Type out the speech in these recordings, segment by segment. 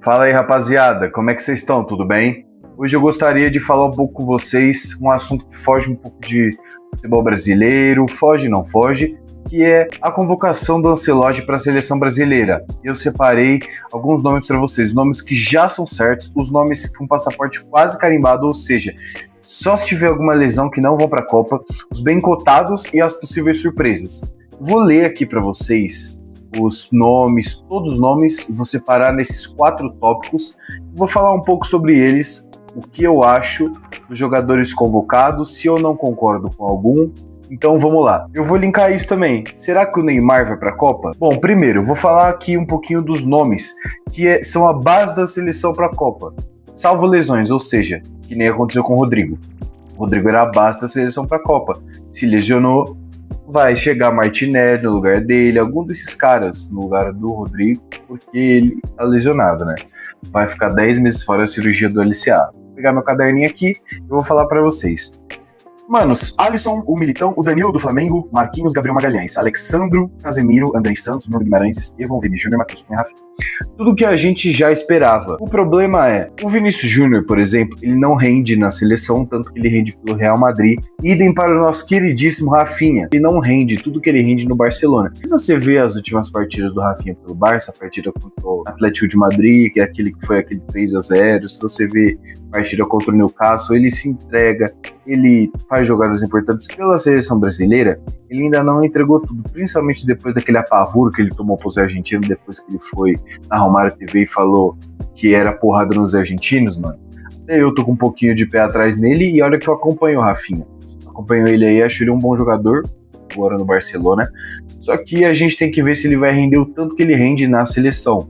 Fala aí, rapaziada, como é que vocês estão? Tudo bem? Hoje eu gostaria de falar um pouco com vocês um assunto que foge um pouco de futebol brasileiro, foge não foge, que é a convocação do Ancelotti para a seleção brasileira. Eu separei alguns nomes para vocês, nomes que já são certos, os nomes com passaporte quase carimbado, ou seja, só se tiver alguma lesão que não vão para a Copa, os bem cotados e as possíveis surpresas. Vou ler aqui para vocês os nomes, todos os nomes, vou separar nesses 4 tópicos, vou falar um pouco sobre eles, o que eu acho dos jogadores convocados, se eu não concordo com algum. Então vamos lá. Eu vou linkar isso também. Será que o Neymar vai para a Copa? Bom, primeiro, eu vou falar aqui um pouquinho dos nomes que são a base da seleção para a Copa. Salvo lesões, ou seja, que nem aconteceu com o Rodrigo. O Rodrigo era a base da seleção para a Copa. Se lesionou, vai chegar Martinelli no lugar dele, algum desses caras no lugar do Rodrigo, porque ele tá lesionado, né? Vai ficar 10 meses fora da cirurgia do LCA. Vou pegar meu caderninho aqui e vou falar para vocês. Manos, Alisson, o Militão, o Danilo do Flamengo, Marquinhos, Gabriel Magalhães, Alexandro, Casemiro, André Santos, Bruno Guimarães, Estevão, Vini Júnior, Matheus Cunha, Rafinha. Tudo que a gente já esperava. O problema é, o Vinícius Júnior, por exemplo, ele não rende na seleção, tanto que ele rende pelo Real Madrid. Idem para o nosso queridíssimo Rafinha. Ele não rende tudo que ele rende no Barcelona. Se você vê as últimas partidas do Rafinha pelo Barça, a partida contra o Atlético de Madrid, que é aquele que foi aquele 3-0, se você vê a partida contra o Newcastle, ele se entrega, ele faz jogadas importantes pela seleção brasileira. Ele ainda não entregou tudo, principalmente depois daquele apavoro que ele tomou pro Zé Argentino, depois que ele foi na Romário TV e falou que era porrada nos argentinos, mano. Até eu tô com um pouquinho de pé atrás nele, e olha que eu acompanho o Rafinha. Acompanho ele aí, acho ele um bom jogador, agora no Barcelona. Só que a gente tem que ver se ele vai render o tanto que ele rende na seleção.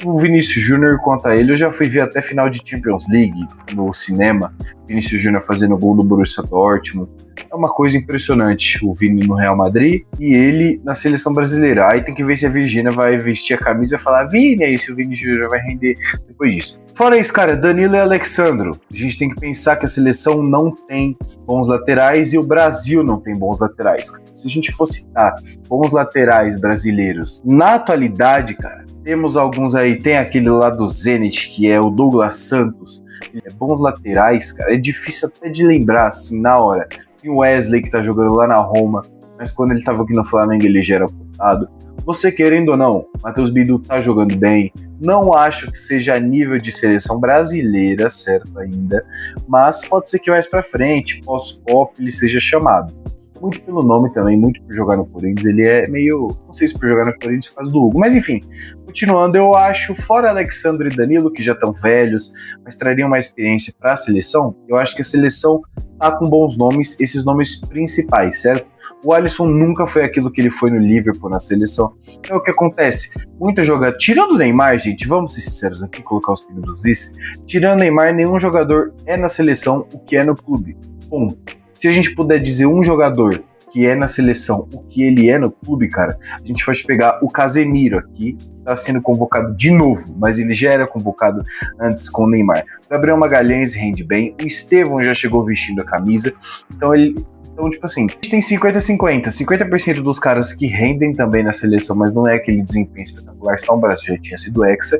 O Vinícius Júnior, quanto a ele, eu já fui ver até final de Champions League no cinema. Vinícius Júnior fazendo gol do Borussia Dortmund. É uma coisa impressionante, o Vini no Real Madrid e ele na seleção brasileira. Aí tem que ver se a Virgínia vai vestir a camisa e vai falar Vini, aí se o Vini Júnior vai render depois disso. Fora isso, cara, Danilo e Alexandro. A gente tem que pensar que a seleção não tem bons laterais e o Brasil não tem bons laterais. Se a gente for citar bons laterais brasileiros na atualidade, cara, temos alguns aí, tem aquele lá do Zenit, que é o Douglas Santos. É bons laterais, cara, é difícil até de lembrar, assim, na hora. Tem o Wesley, que tá jogando lá na Roma, mas quando ele tava aqui no Flamengo, ele já era apontado. Você querendo ou não, Matheus Bidu tá jogando bem. Não acho que seja a nível de seleção brasileira, certo, ainda, mas pode ser que mais pra frente, pós-Copa, ele seja chamado. Muito pelo nome também, muito por jogar no Corinthians, ele é meio, não sei se por jogar no Corinthians por causa do Hugo, mas enfim, continuando, eu acho, fora Alexandre e Danilo, que já estão velhos, mas trariam mais experiência para a seleção, eu acho que a seleção tá com bons nomes, esses nomes principais, certo? O Alisson nunca foi aquilo que ele foi no Liverpool, na seleção. É o que acontece, muito jogador, tirando o Neymar, gente, vamos ser sinceros aqui, colocar os pedidos disso, tirando o Neymar, nenhum jogador é na seleção o que é no clube, ponto. Se a gente puder dizer um jogador que é na seleção o que ele é no clube, cara, a gente pode pegar o Casemiro aqui, tá sendo convocado de novo, mas ele já era convocado antes com o Neymar. O Gabriel Magalhães rende bem, o Estevão já chegou vestindo a camisa, então, tipo assim, a gente tem 50-50. 50% dos caras que rendem também na seleção, mas não é aquele desempenho espetacular, senão o Brasil já tinha sido hexa.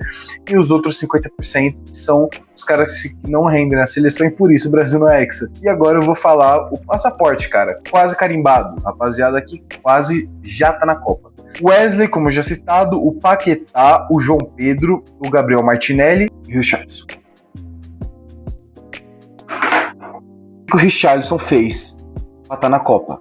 E os outros 50% são os caras que não rendem na seleção e por isso o Brasil não é hexa. E agora eu vou falar o passaporte, cara, quase carimbado. Rapaziada aqui quase já tá na Copa. O Wesley, como já citado, o Paquetá, o João Pedro, o Gabriel Martinelli e o Richarlison. O que o Richarlison fez pra estar na Copa?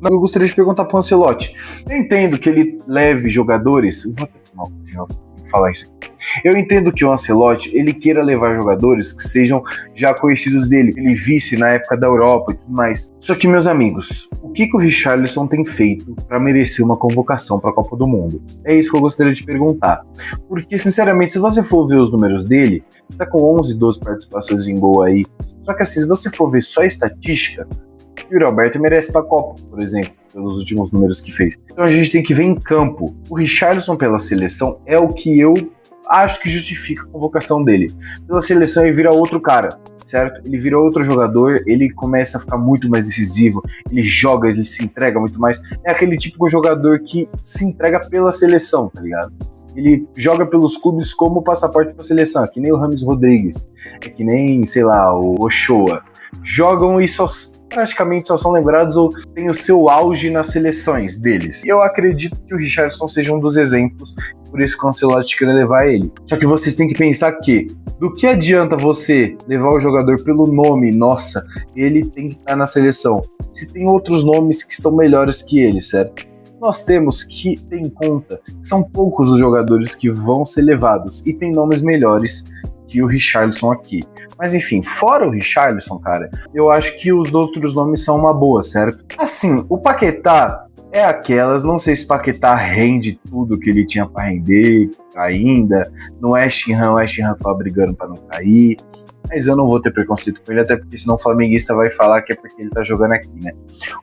Eu gostaria de perguntar pro Ancelotti. Eu entendo que ele leve jogadores. Eu vou até falar isso aqui. Eu entendo que o Ancelotti ele queira levar jogadores que sejam já conhecidos dele, ele visse na época da Europa e tudo mais. Só que, meus amigos, o que o Richarlison tem feito para merecer uma convocação para a Copa do Mundo? É isso que eu gostaria de perguntar. Porque, sinceramente, se você for ver os números dele, tá com 11, 12 participações em gol aí. Só que assim, se você for ver só a estatística, o Yuri Alberto merece pra Copa, por exemplo, pelos últimos números que fez. Então a gente tem que ver em campo. O Richarlison pela seleção é o que eu acho que justifica a convocação dele. Pela seleção ele vira outro cara, certo? Ele vira outro jogador, ele começa a ficar muito mais decisivo, ele joga, ele se entrega muito mais. É aquele típico jogador que se entrega pela seleção, tá ligado? Ele joga pelos clubes como passaporte pra seleção, é que nem o Rames Rodrigues, é que nem, sei lá, o Ochoa. Jogam e praticamente só são lembrados ou tem o seu auge nas seleções deles. Eu acredito que o Richarlison seja um dos exemplos, por isso que o Ancelotti queria levar ele. Só que vocês têm que pensar que, do que adianta você levar o jogador pelo nome, nossa, ele tem que estar na seleção, se tem outros nomes que estão melhores que ele, certo? Nós temos que ter em conta que são poucos os jogadores que vão ser levados e tem nomes melhores que o Richarlison aqui. Mas enfim, fora o Richarlison, cara, eu acho que os outros nomes são uma boa, certo? Assim, o Paquetá é aquelas, não sei se o Paquetá rende tudo que ele tinha pra render ainda, no West Ham tava brigando pra não cair, mas eu não vou ter preconceito com ele, até porque senão o flamenguista vai falar que é porque ele tá jogando aqui, né?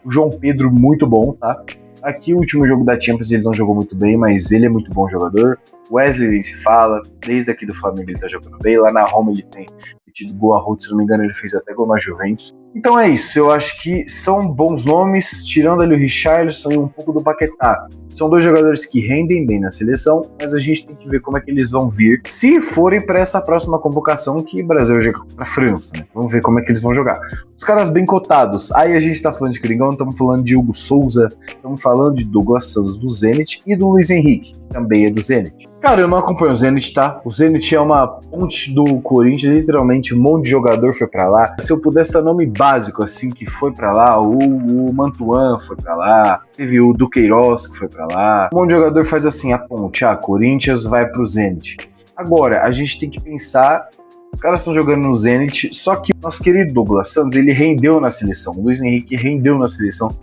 O João Pedro, muito bom, tá? Aqui o último jogo da Champions ele não jogou muito bem, mas ele é muito bom jogador. Wesley nem se fala, desde aqui do Flamengo ele tá jogando bem, lá na Roma ele tem metido gol a rodo, se não me engano ele fez até gol na Juventus. Então é isso, eu acho que são bons nomes, tirando ali o Richarlison e um pouco do Paquetá. São dois jogadores que rendem bem na seleção, mas a gente tem que ver como é que eles vão vir se forem para essa próxima convocação que o Brasil joga para a França, né? Vamos ver como é que eles vão jogar. Os caras bem cotados, aí a gente tá falando de Coringão, estamos falando de Hugo Souza, estamos falando de Douglas Santos do Zenit e do Luiz Henrique, que também é do Zenit. Cara, eu não acompanho o Zenit, tá? O Zenit é uma ponte do Corinthians, literalmente um monte de jogador foi para lá. Se eu pudesse dar nome básico assim que foi para lá, o Mantuan foi para lá, teve o Duqueiroz que foi para lá. Um monte de jogador faz assim a ponte, Corinthians vai pro Zenit. Agora, a gente tem que pensar, os caras estão jogando no Zenit, só que nosso querido Douglas Santos, ele rendeu na seleção, o Luiz Henrique rendeu na seleção,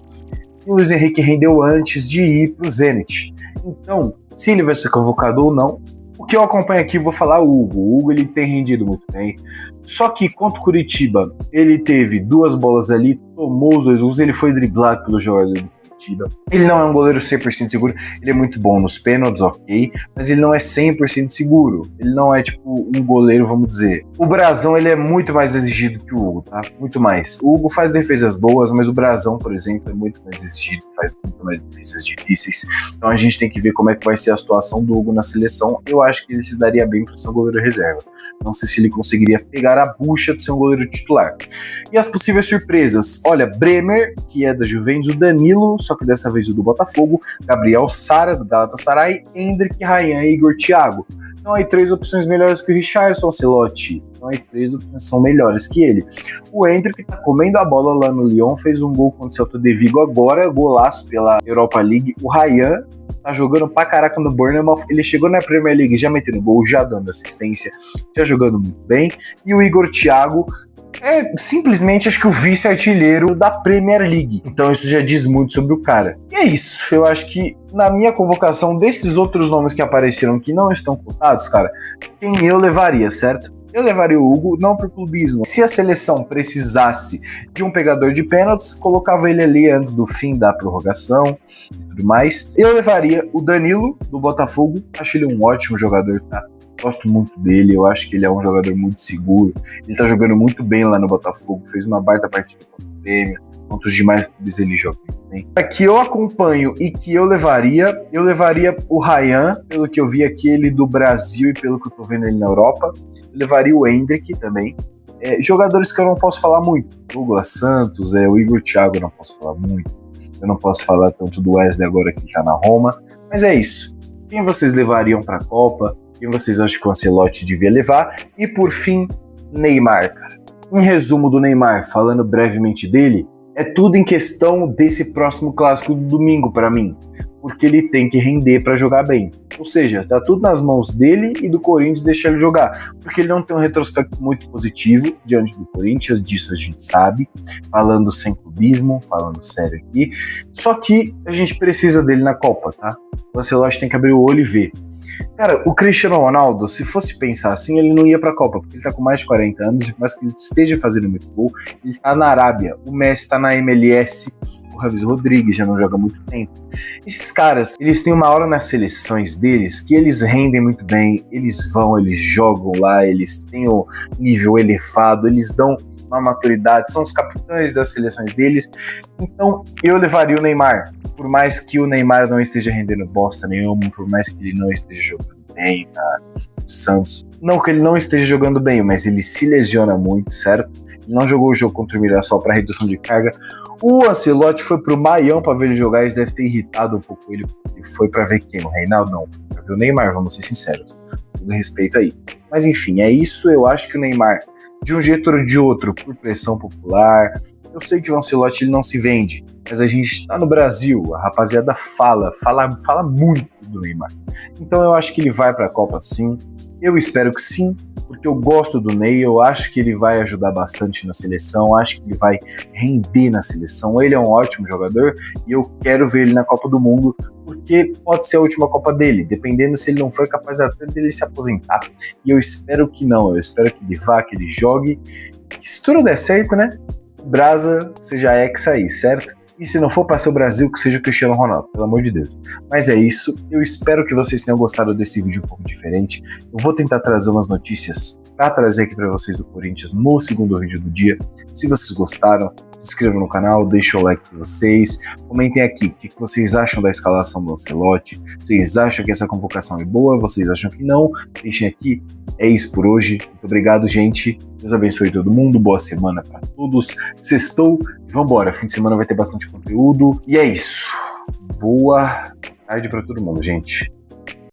e o Luiz Henrique rendeu antes de ir pro Zenit. Então, se ele vai ser convocado ou não, o que eu acompanho aqui, vou falar o Hugo. O Hugo ele tem rendido muito bem. Só que contra o Curitiba, ele teve 2 bolas ali, tomou os 2 gols, ele foi driblado pelo jogador do Curitiba. Ele não é um goleiro 100% seguro, ele é muito bom nos pênaltis, ok, mas ele não é 100% seguro. Ele não é tipo um goleiro, vamos dizer. O Brazão, ele é muito mais exigido que o Hugo, tá? Muito mais. O Hugo faz defesas boas, mas o Brazão, por exemplo, é muito mais exigido, faz muito mais defesas difíceis. Então a gente tem que ver como é que vai ser a situação do Hugo na seleção. Eu acho que ele se daria bem para ser um goleiro reserva. Não sei se ele conseguiria pegar a bucha de ser um goleiro titular. E as possíveis surpresas? Olha, Bremer, que é da Juventus, o Danilo, só que dessa vez o do Botafogo, Gabriel Sara, do Galatasaray, Endrick, Ryan e Igor Thiago. Então aí 3 opções melhores que o Richarlison, Ancelotti. Então aí 3 opções são melhores que ele. O Endrick tá comendo a bola lá no Lyon, fez um gol contra o Celta de Vigo agora, golaço pela Europa League. O Ryan tá jogando pra caraca no Bournemouth, ele chegou na Premier League já metendo gol, já dando assistência, já jogando muito bem. E o Igor Thiago é simplesmente, acho que o vice-artilheiro da Premier League. Então isso já diz muito sobre o cara. E é isso, eu acho que na minha convocação desses outros nomes que apareceram que não estão cotados, cara, quem eu levaria, certo? Eu levaria o Hugo, não por clubismo. Se a seleção precisasse de um pegador de pênaltis, colocava ele ali antes do fim da prorrogação e tudo mais. Eu levaria o Danilo, do Botafogo. Acho ele um ótimo jogador, tá? Gosto muito dele, eu acho que ele é um jogador muito seguro. Ele tá jogando muito bem lá no Botafogo, fez uma baita partida contra o Grêmio. Contra os demais clubes ele joga muito bem. Que eu acompanho e que eu levaria o Ryan, pelo que eu vi aqui ele do Brasil e pelo que eu tô vendo ele na Europa. Eu levaria o Endrick também. Jogadores que eu não posso falar muito. Douglas Santos, o Igor Thiago eu não posso falar muito. Eu não posso falar tanto do Wesley agora que tá na Roma. Mas é isso. Quem vocês levariam pra Copa? Quem vocês acham que o Ancelotti devia levar? E por fim, Neymar, cara. Em resumo do Neymar, falando brevemente dele, é tudo em questão desse próximo clássico do domingo para mim, porque ele tem que render para jogar bem. Ou seja, tá tudo nas mãos dele e do Corinthians deixar ele jogar, porque ele não tem um retrospecto muito positivo diante do Corinthians, disso a gente sabe, falando sem clubismo, falando sério aqui. Só que a gente precisa dele na Copa, tá? O Ancelotti tem que abrir o olho e ver. Cara, o Cristiano Ronaldo, se fosse pensar assim, ele não ia pra Copa, porque ele tá com mais de 40 anos, e por mais que ele esteja fazendo muito gol, ele tá na Arábia, o Messi tá na MLS, o James Rodrigues já não joga há muito tempo. Esses caras, eles têm uma hora nas seleções deles que eles rendem muito bem, eles vão, eles jogam lá, eles têm o nível elevado, eles dão uma maturidade, são os capitães das seleções deles. Então, eu levaria o Neymar. Por mais que o Neymar não esteja rendendo bosta nenhuma, por mais que ele não esteja jogando bem no Santos. Não que ele não esteja jogando bem, mas ele se lesiona muito, certo? Ele não jogou o jogo contra o Mirassol para redução de carga. O Ancelotti foi pro Maião para ver ele jogar, isso deve ter irritado um pouco ele, porque foi para ver quem? O Reinaldo? Não, foi pra ver o Neymar, vamos ser sinceros. Todo respeito aí. Mas enfim, é isso. Eu acho que o Neymar, de um jeito ou de outro, por pressão popular. Eu sei que o Ancelotti ele não se vende, mas a gente está no Brasil, a rapaziada fala muito do Neymar. Então eu acho que ele vai para a Copa sim, eu espero que sim, porque eu gosto do Ney, eu acho que ele vai ajudar bastante na seleção, acho que ele vai render na seleção, ele é um ótimo jogador e eu quero ver ele na Copa do Mundo, porque pode ser a última Copa dele, dependendo se ele não for capaz até dele se aposentar, e eu espero que não, eu espero que ele vá, que ele jogue, que se tudo der certo, né? Brasa seja hexa aí, certo? E se não for para ser o Brasil, que seja o Cristiano Ronaldo, pelo amor de Deus. Mas é isso, eu espero que vocês tenham gostado desse vídeo um pouco diferente. Eu vou tentar trazer umas notícias para trazer aqui para vocês do Corinthians no segundo vídeo do dia. Se vocês gostaram, se inscrevam no canal, deixem o like de vocês, comentem aqui o que vocês acham da escalação do Ancelotti, vocês acham que essa convocação é boa, vocês acham que não, deixem aqui. É isso por hoje, muito obrigado, gente, Deus abençoe todo mundo, boa semana para todos, sextou e vambora, fim de semana vai ter bastante conteúdo, e é isso, boa tarde para todo mundo, gente.